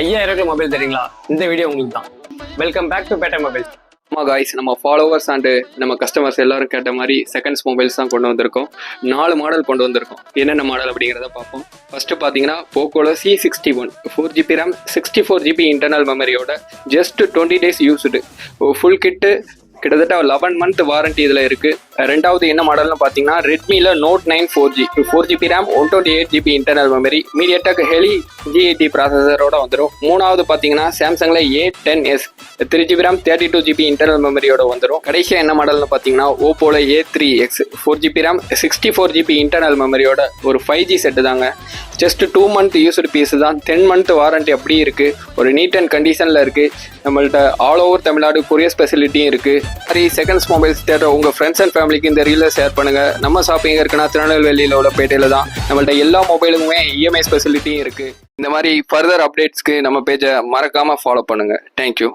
5000 mobile தெரியுங்களா? இந்த video உங்களுக்கு தான். Welcome back to Beta mobile. ஆமாம் காய்ஸ், நம்ம ஃபாலோவர்ஸ் அண்டு நம்ம கஸ்டமர்ஸ் எல்லாரும் கேட்ட மாதிரி செகண்ட்ஸ் மொபைல்ஸ் தான் கொண்டு வந்திருக்கோம். 4 மாடல் கொண்டு வந்திருக்கோம். என்னென்ன மாடல் அப்படிங்கிறத பார்ப்போம். ஃபஸ்ட்டு பார்த்தீங்கன்னா போக்கோல C61 4GB RAM 64GB internal மெமரியோட just 20 days used full kit, கிட்டத்தட்ட 11 month வாரண்டி இதில் இருக்குது. ரெண்டாவது என்ன மாடல்னு பார்த்தீங்கன்னா ரெட்மியில் Note 9 4G 4GB RAM 128GB internal memory MediaTek heli G80 ப்ராசஸரோட வந்துடும். மூணாவது பார்த்தீங்கன்னா சாம்சங்கில் A10s 3GB RAM 32GB internal மெமரியோட வந்துடும். கடைசியாக என்ன மாடல்னு பார்த்தீங்கன்னா ஓப்போல A3X 4GB RAM 64GB internal மெமரியோட ஒரு 5G செட்டு தாங்க. ஜஸ்ட் 2 month யூஸ்டு பீஸ் தான். 10 month வாரண்டி அப்படி இருக்குது. ஒரு நீட் அண்ட் கண்டிஷனில் இருக்குது. நம்மள்ட்ட ஆல் ஓவர் தமிழ்நாடு கொரியர் ஸ்பெசிலிட்டியும் இருக்குது. மாதிரி செகண்ட்ஸ் மொபைல்ஸ் தேடுற உங்கள் ஃப்ரெண்ட்ஸ் அண்ட் ஃபேமிலிக்கு இந்த ரீலை ஷேர் பண்ணுங்கள். நம்ம ஷாப்பிங் இருக்குன்னா திருநெல்வேலியில் உள்ள பேட்டையில் தான். நம்மள்ட்ட எல்லா மொபைலுக்குமே EMI ஸ்பெசிலிட்டியும் இருக்குது. இந்த மாதிரி ஃபர்தர் அப்டேட்ஸ்க்கு நம்ம பேஜை மறக்காமல் ஃபாலோ பண்ணுங்கள். தேங்க்யூ.